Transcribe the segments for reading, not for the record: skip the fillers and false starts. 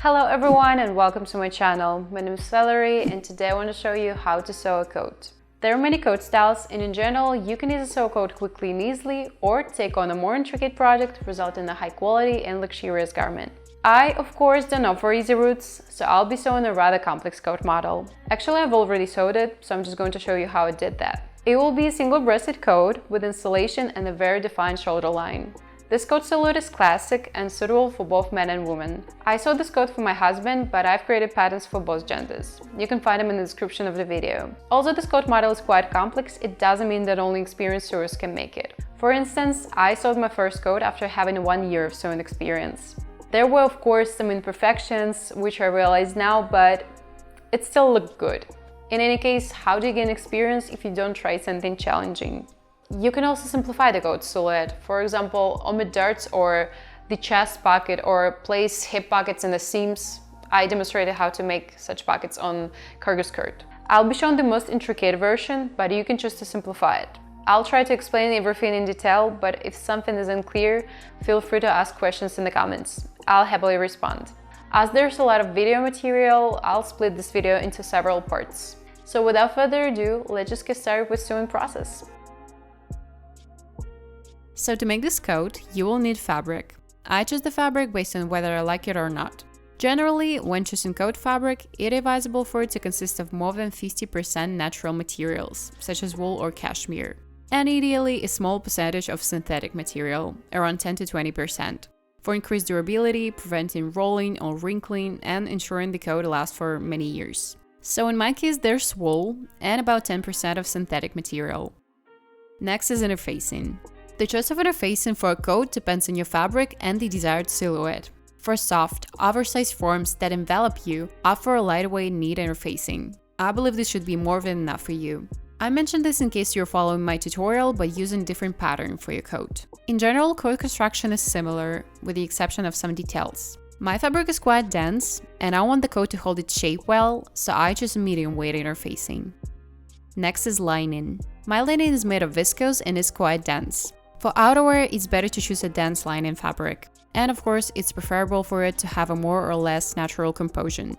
Hello everyone and welcome to my channel. My name is Valerie and today I want to show you how to sew a coat. There are many coat styles and in general you can either sew a coat quickly and easily or take on a more intricate project resulting in a high quality and luxurious garment. I, of course, don't offer easy routes, so I'll be sewing a rather complex coat model. Actually, I've already sewed it, so I'm just going to show you how I did that. It will be a single-breasted coat with installation and a very defined shoulder line. This coat silhouette is classic and suitable for both men and women. I sewed this coat for my husband, but I've created patterns for both genders. You can find them in the description of the video. Although this coat model is quite complex, it doesn't mean that only experienced sewers can make it. For instance, I sewed my first coat after having 1 year of sewing experience. There were of course some imperfections, which I realize now, but it still looked good. In any case, how do you gain experience if you don't try something challenging? You can also simplify the coat silhouette, for example, omit darts or the chest pocket or place hip pockets in the seams. I demonstrated how to make such pockets on cargo skirt. I'll be showing the most intricate version, but you can choose to simplify it. I'll try to explain everything in detail, but if something is unclear, feel free to ask questions in the comments. I'll happily respond. As there's a lot of video material, I'll split this video into several parts. So without further ado, let's just get started with sewing process. So to make this coat, you will need fabric. I choose the fabric based on whether I like it or not. Generally, when choosing coat fabric, it is advisable for it to consist of more than 50% natural materials, such as wool or cashmere, and ideally a small percentage of synthetic material, around 10 to 20%, for increased durability, preventing rolling or wrinkling, and ensuring the coat lasts for many years. So in my case, there's wool and about 10% of synthetic material. Next is interfacing. The choice of interfacing for a coat depends on your fabric and the desired silhouette. For soft, oversized forms that envelop you, opt for a lightweight knit interfacing. I believe this should be more than enough for you. I mentioned this in case you're following my tutorial by using different pattern for your coat. In general, coat construction is similar, with the exception of some details. My fabric is quite dense, and I want the coat to hold its shape well, so I choose a medium weight interfacing. Next is lining. My lining is made of viscose and is quite dense. For outerwear, it's better to choose a dense lining fabric. And of course, it's preferable for it to have a more or less natural composition.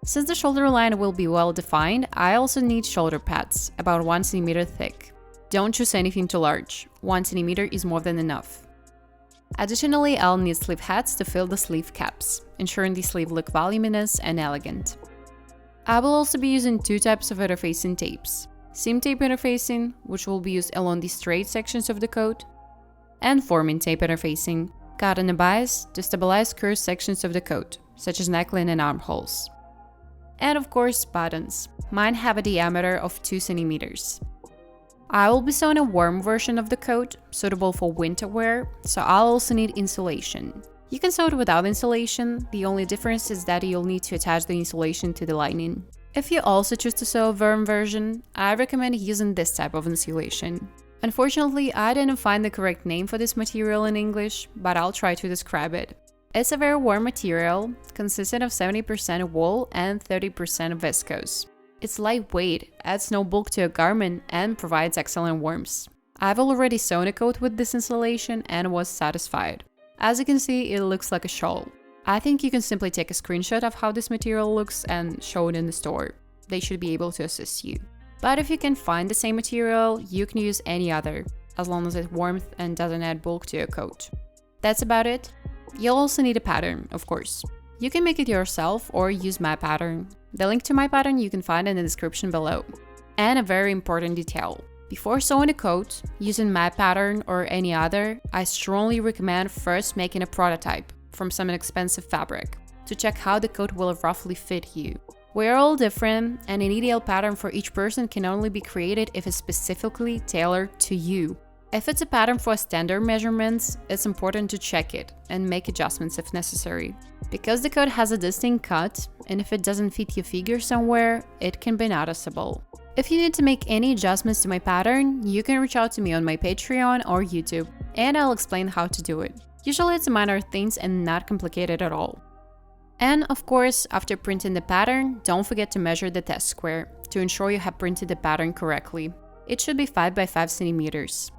Since the shoulder line will be well defined, I also need shoulder pads, about 1 cm thick. Don't choose anything too large, 1 cm is more than enough. Additionally, I'll need sleeve hats to fill the sleeve caps, ensuring the sleeve look voluminous and elegant. I will also be using 2 types of interfacing tapes. Seam tape interfacing, which will be used along the straight sections of the coat, and forming tape interfacing, cut on a bias to stabilize curved sections of the coat, such as neckline and armholes. And of course, buttons. Mine have a diameter of 2 cm. I will be sewing a warm version of the coat, suitable for winter wear, so I'll also need insulation. You can sew it without insulation, the only difference is that you'll need to attach the insulation to the lining. If you also choose to sew a warm version, I recommend using this type of insulation. Unfortunately, I didn't find the correct name for this material in English, but I'll try to describe it. It's a very warm material, consisting of 70% wool and 30% viscose. It's lightweight, adds no bulk to a garment, and provides excellent warmth. I've already sewn a coat with this insulation and was satisfied. As you can see, it looks like a shawl. I think you can simply take a screenshot of how this material looks and show it in the store. They should be able to assist you. But if you can find the same material, you can use any other, as long as it's warmth and doesn't add bulk to your coat. That's about it. You'll also need a pattern, of course. You can make it yourself or use my pattern. The link to my pattern you can find in the description below. And a very important detail. Before sewing a coat, using my pattern or any other, I strongly recommend first making a prototype from some inexpensive fabric to check how the coat will roughly fit you. We're all different, and an ideal pattern for each person can only be created if it's specifically tailored to you. If it's a pattern for standard measurements, it's important to check it and make adjustments if necessary. Because the coat has a distinct cut, and if it doesn't fit your figure somewhere, it can be noticeable. If you need to make any adjustments to my pattern, you can reach out to me on my Patreon or YouTube, and I'll explain how to do it. Usually it's minor things and not complicated at all. And of course, after printing the pattern, don't forget to measure the test square to ensure you have printed the pattern correctly. It should be 5 by 5 centimeters.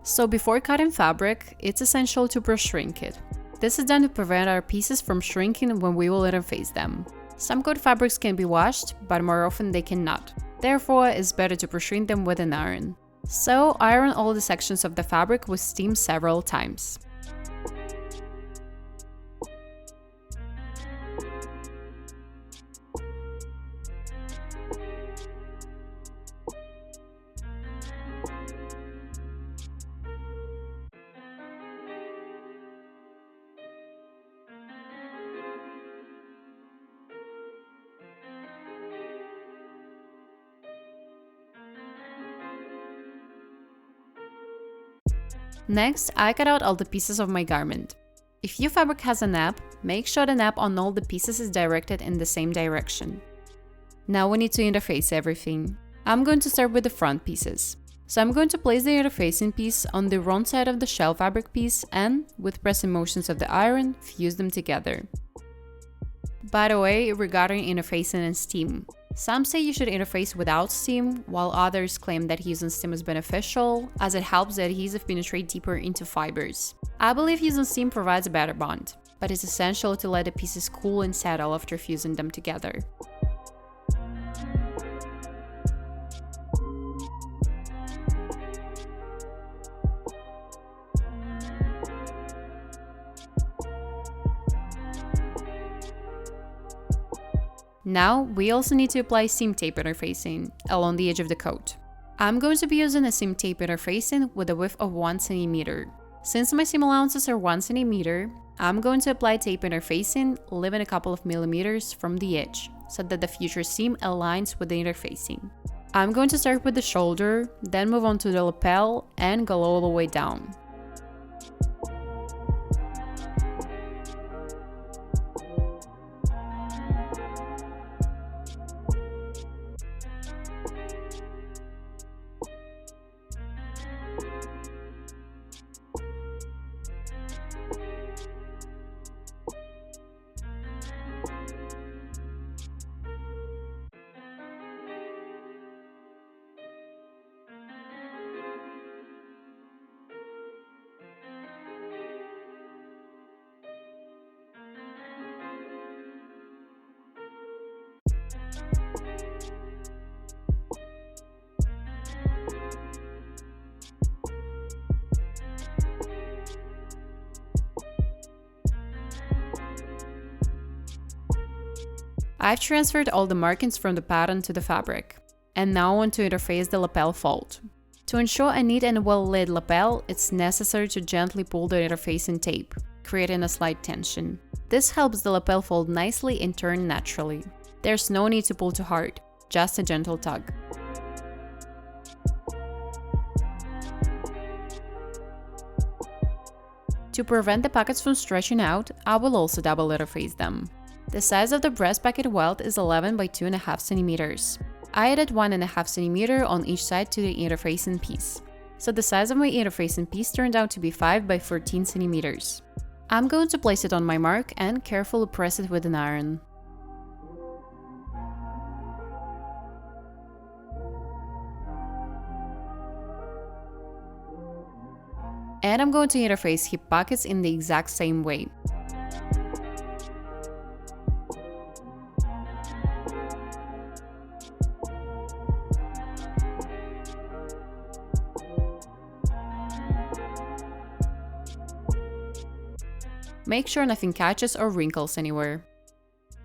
So before cutting fabric, it's essential to Preshrink it. This is done to prevent our pieces from shrinking when we will interface them. Some coat fabrics can be washed, but more often they cannot. Therefore, it's better to pre-shrink them with an iron. So, iron all the sections of the fabric with steam several times. Next, I cut out all the pieces of my garment. If your fabric has a nap, make sure the nap on all the pieces is directed in the same direction. Now we need to interface everything. I'm going to start with the front pieces. So I'm going to place the interfacing piece on the wrong side of the shell fabric piece and, with pressing motions of the iron, fuse them together. By the way, regarding interfacing and steam, some say you should interface without steam, while others claim that using steam is beneficial, as it helps the adhesive penetrate deeper into fibers. I believe using steam provides a better bond, but it's essential to let the pieces cool and settle after fusing them together. Now, we also need to apply seam tape interfacing along the edge of the coat. I'm going to be using a seam tape interfacing with a width of 1 cm. Since my seam allowances are 1 cm, I'm going to apply tape interfacing, leaving a couple of millimeters from the edge, so that the future seam aligns with the interfacing. I'm going to start with the shoulder, then move on to the lapel and go all the way down. I've transferred all the markings from the pattern to the fabric, and now I want to interface the lapel fold. To ensure a neat and well-laid lapel, it's necessary to gently pull the interfacing tape, creating a slight tension. This helps the lapel fold nicely and turn naturally. There's no need to pull too hard, just a gentle tug. To prevent the pockets from stretching out, I will also double interface them. The size of the breast pocket welt is 11 by 2.5 cm. I added 1.5 cm on each side to the interfacing piece. So the size of my interfacing piece turned out to be 5 by 14 cm. I'm going to place it on my mark and carefully press it with an iron. And I'm going to interface hip pockets in the exact same way. Make sure nothing catches or wrinkles anywhere.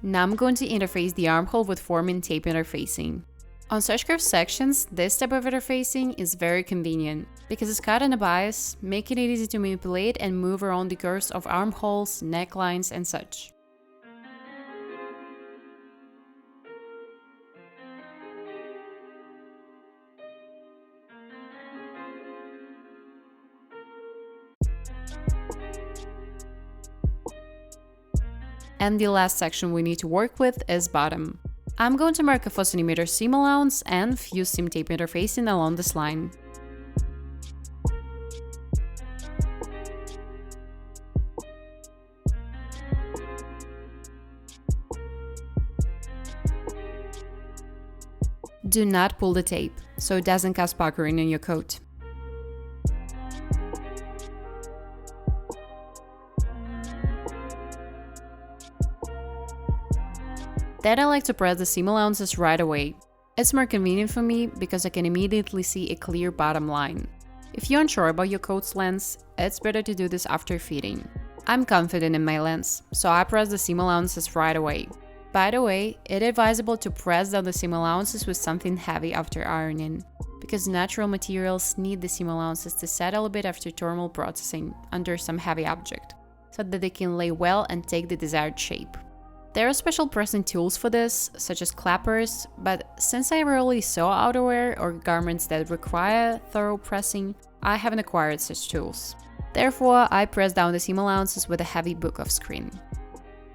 Now I'm going to interface the armhole with forming tape interfacing. On such curved sections, this type of interfacing is very convenient because it's cut in a bias, making it easy to manipulate and move around the curves of armholes, necklines, and such. And the last section we need to work with is bottom. I'm going to mark a 4 cm seam allowance and fuse seam tape interfacing along this line. Do not pull the tape, so it doesn't cause puckering in your coat. Then I like to press the seam allowances right away. It's more convenient for me because I can immediately see a clear bottom line. If you're unsure about your coat's length, it's better to do this after fitting. I'm confident in my length, so I press the seam allowances right away. By the way, it is advisable to press down the seam allowances with something heavy after ironing, because natural materials need the seam allowances to settle a bit after thermal processing under some heavy object, so that they can lay well and take the desired shape. There are special pressing tools for this, such as clappers, but since I rarely sew outerwear or garments that require thorough pressing, I haven't acquired such tools. Therefore, I press down the seam allowances with a heavy book of screen.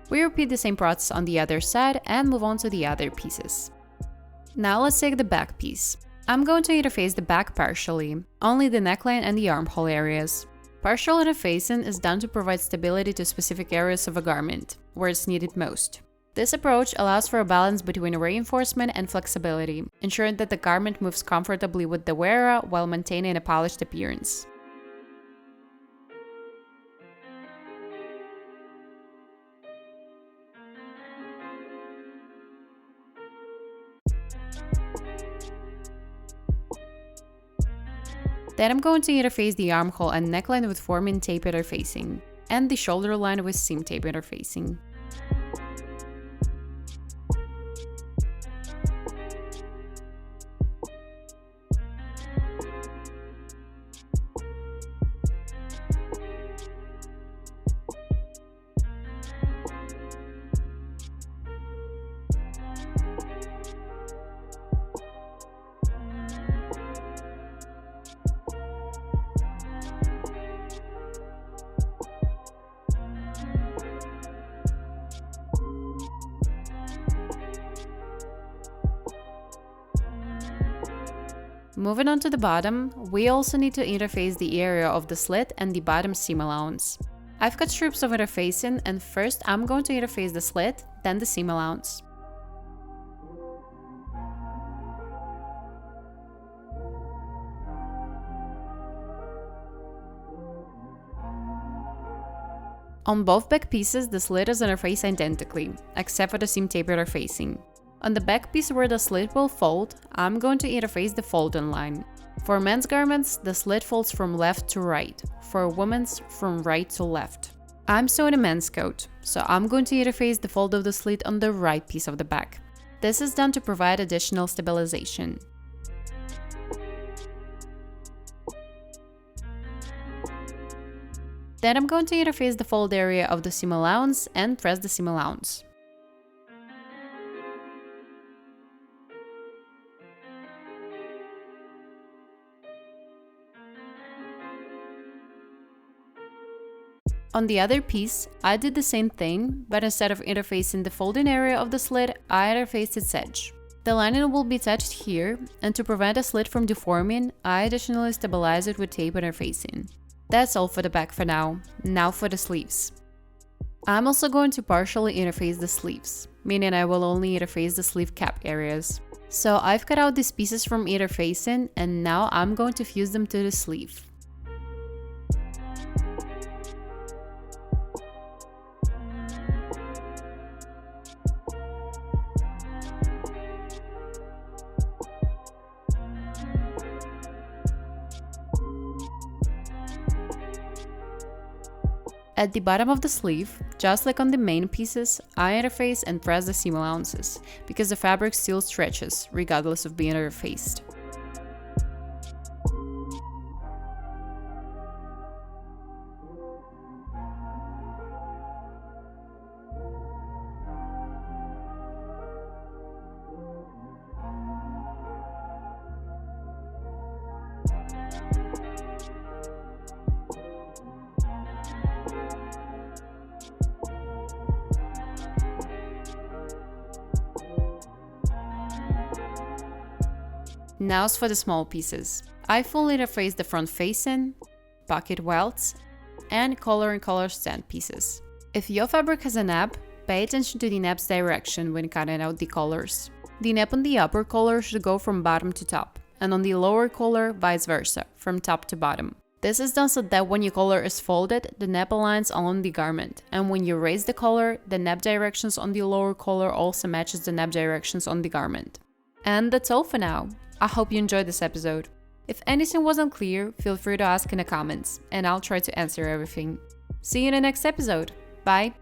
We repeat the same process on the other side and move on to the other pieces. Now let's take the back piece. I'm going to interface the back partially, only the neckline and the armhole areas. Partial interfacing is done to provide stability to specific areas of a garment, where it's needed most. This approach allows for a balance between reinforcement and flexibility, ensuring that the garment moves comfortably with the wearer while maintaining a polished appearance. Then I'm going to interface the armhole and neckline with forming tape interfacing, and the shoulder line with seam tape interfacing. Moving on to the bottom, we also need to interface the area of the slit and the bottom seam allowance. I've got strips of interfacing, and first I'm going to interface the slit, then the seam allowance. On both back pieces, the slit is interfaced identically, except for the seam tape interfacing. On the back piece where the slit will fold, I'm going to interface the folding line. For men's garments, the slit folds from left to right. For women's, from right to left. I'm sewing a men's coat, so I'm going to interface the fold of the slit on the right piece of the back. This is done to provide additional stabilization. Then I'm going to interface the fold area of the seam allowance and press the seam allowance. On the other piece, I did the same thing, but instead of interfacing the folding area of the slit, I interfaced its edge. The lining will be touched here, and to prevent the slit from deforming, I additionally stabilize it with tape interfacing. That's all for the back for now. Now for the sleeves. I'm also going to partially interface the sleeves, meaning I will only interface the sleeve cap areas. So I've cut out these pieces from interfacing, and now I'm going to fuse them to the sleeve. At the bottom of the sleeve, just like on the main pieces, I interface and press the seam allowances, because the fabric still stretches, regardless of being interfaced. Now for the small pieces. I fully interface the front facing, pocket welts, and collar and collar stand pieces. If your fabric has a nap, pay attention to the nap's direction when cutting out the collars. The nap on the upper collar should go from bottom to top, and on the lower collar, vice versa, from top to bottom. This is done so that when your collar is folded, the nap aligns along the garment, and when you raise the collar, the nap directions on the lower collar also matches the nap directions on the garment. And that's all for now. I hope you enjoyed this episode. If anything wasn't clear, feel free to ask in the comments, and I'll try to answer everything. See you in the next episode. Bye!